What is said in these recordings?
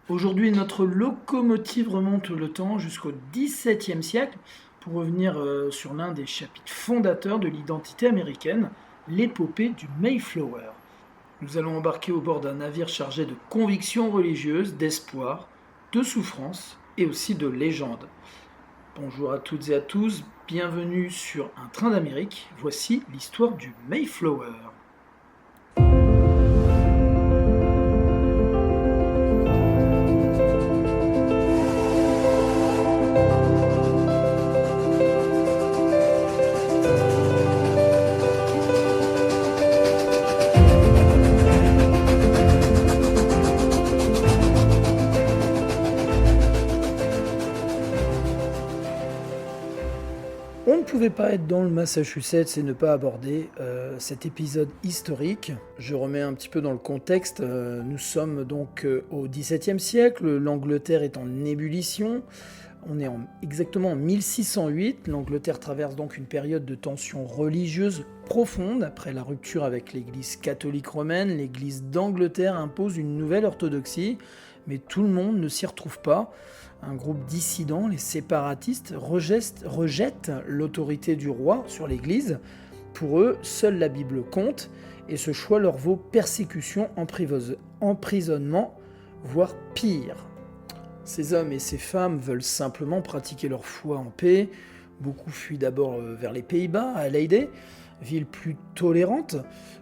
Aujourd'hui, notre locomotive remonte le temps jusqu'au XVIIe siècle pour revenir sur l'un des chapitres fondateurs de l'identité américaine, l'épopée du Mayflower. Nous allons embarquer au bord d'un navire chargé de convictions religieuses, d'espoir, de souffrance et aussi de légende. Bonjour à toutes et à tous, bienvenue sur Un train d'Amérique. Voici l'histoire du Mayflower. On ne pouvait pas être dans le Massachusetts et ne pas aborder cet épisode historique. Je remets un petit peu dans le contexte. Nous sommes donc au XVIIe siècle, l'Angleterre est en ébullition. On est exactement en 1608. L'Angleterre traverse donc une période de tension religieuse profonde. Après la rupture avec l'Église catholique romaine, l'Église d'Angleterre impose une nouvelle orthodoxie, mais tout le monde ne s'y retrouve pas. Un groupe dissident, les séparatistes, rejettent l'autorité du roi sur l'Église. Pour eux, seule la Bible compte, et ce choix leur vaut persécution, emprisonnement, voire pire. Ces hommes et ces femmes veulent simplement pratiquer leur foi en paix. Beaucoup fuient d'abord vers les Pays-Bas, à Leyde, ville plus tolérante,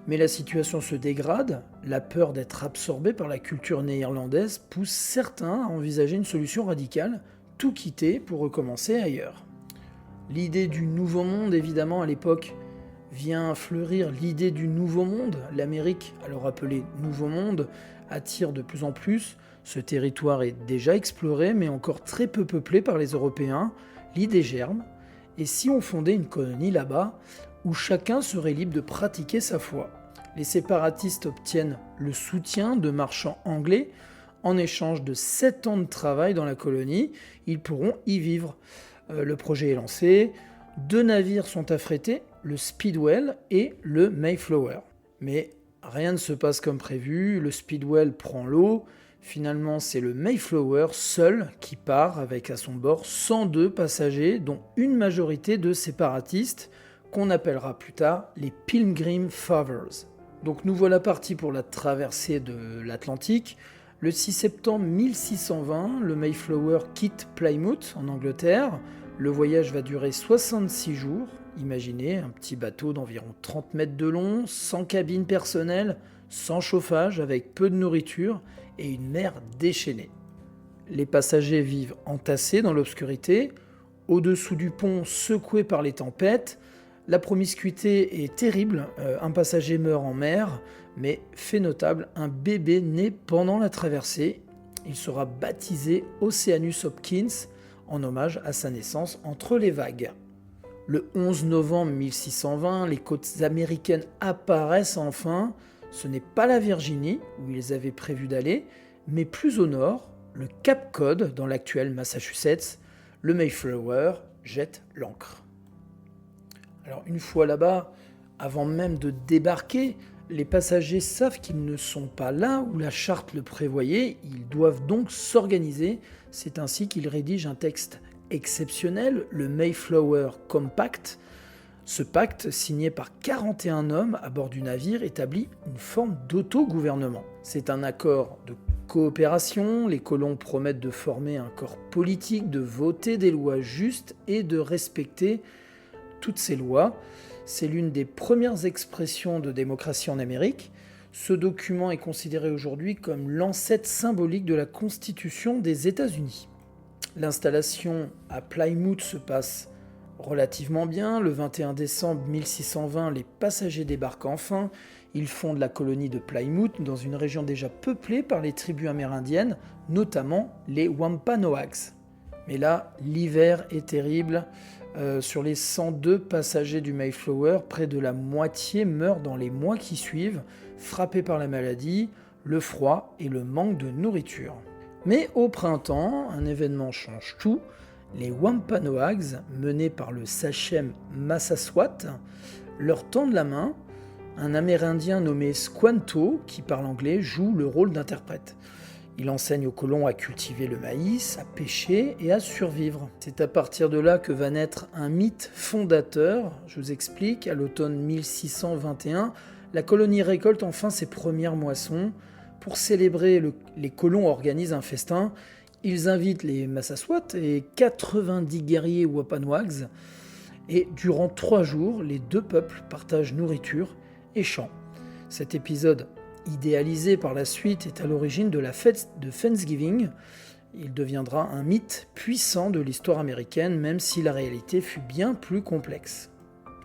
mais la situation se dégrade. La peur d'être absorbé par la culture néerlandaise pousse certains à envisager une solution radicale, tout quitter pour recommencer ailleurs. L'idée du nouveau monde, évidemment, à l'époque, vient fleurir l'idée du nouveau monde. L'Amérique, alors appelée Nouveau Monde, attire de plus en plus. Ce territoire est déjà exploré, mais encore très peu peuplé par les Européens. L'idée germe. Et si on fondait une colonie là-bas, où chacun serait libre de pratiquer sa foi? Les séparatistes obtiennent le soutien de marchands anglais. En échange de 7 ans de travail dans la colonie, ils pourront y vivre. Le projet est lancé. 2 navires sont affrétés, le Speedwell et le Mayflower. Mais rien ne se passe comme prévu, le Speedwell prend l'eau. Finalement, c'est le Mayflower seul qui part avec à son bord 102 passagers, dont une majorité de séparatistes, qu'on appellera plus tard les Pilgrim Fathers. Donc nous voilà partis pour la traversée de l'Atlantique. Le 6 septembre 1620, le Mayflower quitte Plymouth en Angleterre. Le voyage va durer 66 jours. Imaginez un petit bateau d'environ 30 mètres de long, sans cabine personnelle, sans chauffage, avec peu de nourriture et une mer déchaînée. Les passagers vivent entassés dans l'obscurité, au-dessous du pont secoués par les tempêtes. La promiscuité est terrible, un passager meurt en mer, mais fait notable, un bébé né pendant la traversée. Il sera baptisé Oceanus Hopkins, en hommage à sa naissance entre les vagues. Le 11 novembre 1620, les côtes américaines apparaissent enfin. Ce n'est pas la Virginie, où ils avaient prévu d'aller, mais plus au nord, le Cap Cod, dans l'actuel Massachusetts. Le Mayflower jette l'ancre. Alors une fois là-bas, avant même de débarquer, les passagers savent qu'ils ne sont pas là où la charte le prévoyait, ils doivent donc s'organiser. C'est ainsi qu'ils rédigent un texte exceptionnel, le Mayflower Compact. Ce pacte, signé par 41 hommes à bord du navire, établit une forme d'autogouvernement. C'est un accord de coopération, les colons promettent de former un corps politique, de voter des lois justes et de respecter toutes ces lois. C'est l'une des premières expressions de démocratie en Amérique. Ce document est considéré aujourd'hui comme l'ancêtre symbolique de la Constitution des États-Unis. L'installation à Plymouth se passe relativement bien. Le 21 décembre 1620, les passagers débarquent enfin. Ils fondent la colonie de Plymouth dans une région déjà peuplée par les tribus amérindiennes, notamment les Wampanoags. Mais là, l'hiver est terrible. Sur les 102 passagers du Mayflower, près de la moitié meurent dans les mois qui suivent, frappés par la maladie, le froid et le manque de nourriture. Mais au printemps, un événement change tout. Les Wampanoags, menés par le sachem Massaswat, leur tendent la main. Un Amérindien nommé Squanto, qui parle anglais, joue le rôle d'interprète. Il enseigne aux colons à cultiver le maïs, à pêcher et à survivre. C'est à partir de là que va naître un mythe fondateur. Je vous explique, à l'automne 1621, la colonie récolte enfin ses premières moissons. Pour célébrer, les colons organisent un festin. Ils invitent les Massasauts et 90 guerriers Wampanoags. Et durant 3 jours, les deux peuples partagent nourriture et chants. Cet épisode, idéalisé par la suite, est à l'origine de la fête de Thanksgiving. Il deviendra un mythe puissant de l'histoire américaine, même si la réalité fut bien plus complexe.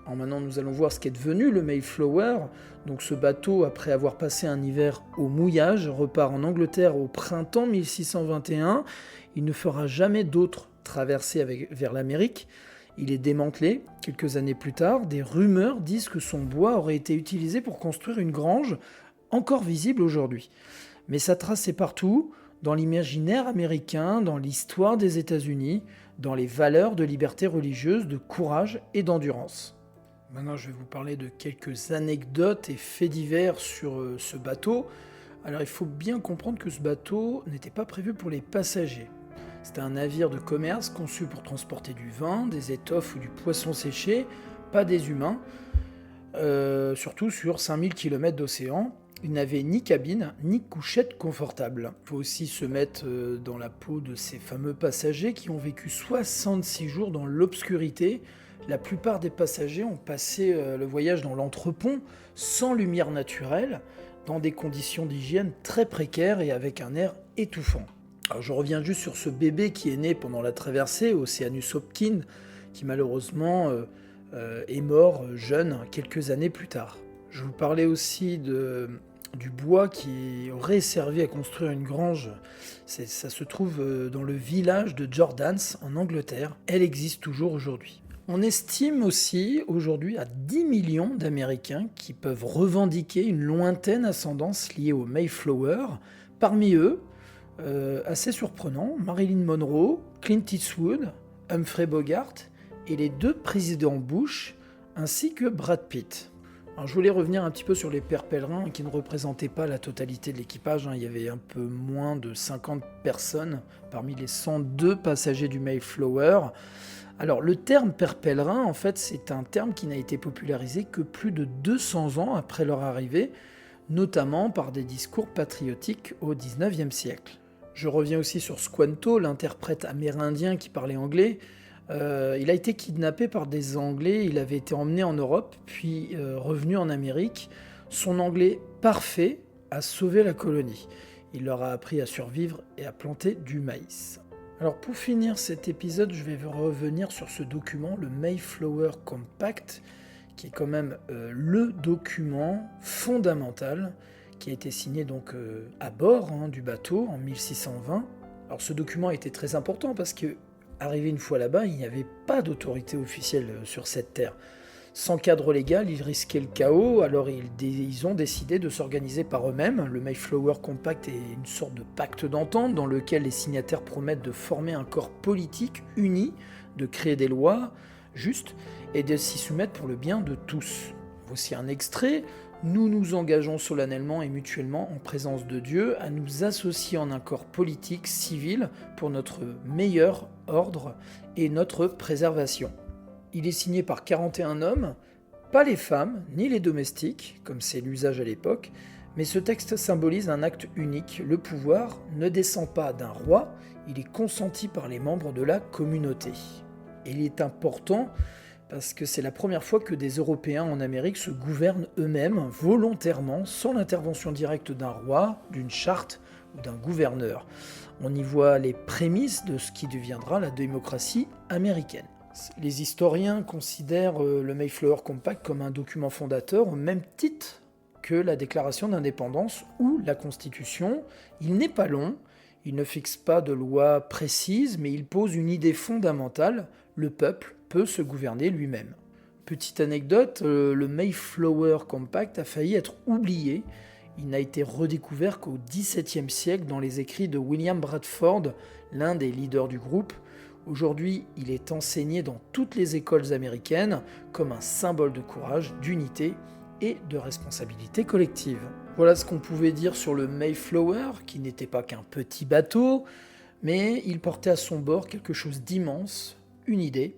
Alors maintenant, nous allons voir ce qu'est devenu le Mayflower. Donc ce bateau, après avoir passé un hiver au mouillage, repart en Angleterre au printemps 1621. Il ne fera jamais d'autres traversées vers l'Amérique. Il est démantelé quelques années plus tard. Des rumeurs disent que son bois aurait été utilisé pour construire une grange encore visible aujourd'hui. Mais sa trace est partout, dans l'imaginaire américain, dans l'histoire des États-Unis, dans les valeurs de liberté religieuse, de courage et d'endurance. Maintenant, je vais vous parler de quelques anecdotes et faits divers sur ce bateau. Alors, il faut bien comprendre que ce bateau n'était pas prévu pour les passagers. C'était un navire de commerce conçu pour transporter du vin, des étoffes ou du poisson séché, pas des humains, surtout sur 5000 km d'océan. Il n'avait ni cabine, ni couchette confortable. Il faut aussi se mettre dans la peau de ces fameux passagers qui ont vécu 66 jours dans l'obscurité. La plupart des passagers ont passé le voyage dans l'entrepont, sans lumière naturelle, dans des conditions d'hygiène très précaires et avec un air étouffant. Alors je reviens juste sur ce bébé qui est né pendant la traversée, Oceanus Hopkins, qui malheureusement est mort jeune quelques années plus tard. Je vous parlais aussi du bois qui aurait servi à construire une grange. Ça se trouve dans le village de Jordans en Angleterre. Elle existe toujours aujourd'hui. On estime aussi aujourd'hui à 10 millions d'Américains qui peuvent revendiquer une lointaine ascendance liée au Mayflower. Parmi eux, assez surprenant, Marilyn Monroe, Clint Eastwood, Humphrey Bogart et les 2 présidents Bush, ainsi que Brad Pitt. Alors, je voulais revenir un petit peu sur les pères pèlerins qui ne représentaient pas la totalité de l'équipage. Il y avait un peu moins de 50 personnes parmi les 102 passagers du Mayflower. Alors le terme père pèlerin, en fait, c'est un terme qui n'a été popularisé que plus de 200 ans après leur arrivée, notamment par des discours patriotiques au XIXe siècle. Je reviens aussi sur Squanto, l'interprète amérindien qui parlait anglais. Il a été kidnappé par des Anglais, il avait été emmené en Europe, puis revenu en Amérique. Son anglais parfait a sauvé la colonie. Il leur a appris à survivre et à planter du maïs. Alors pour finir cet épisode, je vais revenir sur ce document, le Mayflower Compact, qui est quand même le document fondamental qui a été signé donc à bord du bateau en 1620. Alors ce document était très important parce que arrivé une fois là-bas, il n'y avait pas d'autorité officielle sur cette terre. Sans cadre légal, ils risquaient le chaos, alors ils ont décidé de s'organiser par eux-mêmes. Le Mayflower Compact est une sorte de pacte d'entente dans lequel les signataires promettent de former un corps politique uni, de créer des lois justes et de s'y soumettre pour le bien de tous. Voici un extrait. Nous nous engageons solennellement et mutuellement en présence de Dieu à nous associer en un corps politique, civil, pour notre meilleur ordre et notre préservation. Il est signé par 41 hommes, pas les femmes ni les domestiques, comme c'est l'usage à l'époque, mais ce texte symbolise un acte unique. Le pouvoir ne descend pas d'un roi, il est consenti par les membres de la communauté. Et il est important parce que c'est la première fois que des Européens en Amérique se gouvernent eux-mêmes, volontairement, sans l'intervention directe d'un roi, d'une charte ou d'un gouverneur. On y voit les prémices de ce qui deviendra la démocratie américaine. Les historiens considèrent le Mayflower Compact comme un document fondateur au même titre que la Déclaration d'indépendance ou la Constitution. Il n'est pas long, il ne fixe pas de loi précise, mais il pose une idée fondamentale, le peuple peut se gouverner lui-même. Petite anecdote, le Mayflower Compact a failli être oublié. Il n'a été redécouvert qu'au XVIIe siècle dans les écrits de William Bradford, l'un des leaders du groupe. Aujourd'hui, il est enseigné dans toutes les écoles américaines comme un symbole de courage, d'unité et de responsabilité collective. Voilà ce qu'on pouvait dire sur le Mayflower, qui n'était pas qu'un petit bateau, mais il portait à son bord quelque chose d'immense, une idée,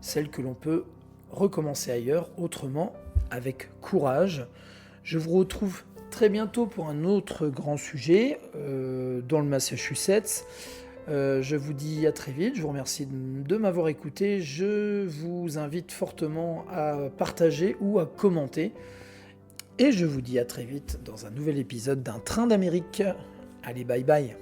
celle que l'on peut recommencer ailleurs, autrement, avec courage. Je vous retrouve très bientôt pour un autre grand sujet dans le Massachusetts. Je vous dis à très vite, je vous remercie de m'avoir écouté, je vous invite fortement à partager ou à commenter, et je vous dis à très vite dans un nouvel épisode d'un Train d'Amérique. Allez, bye bye.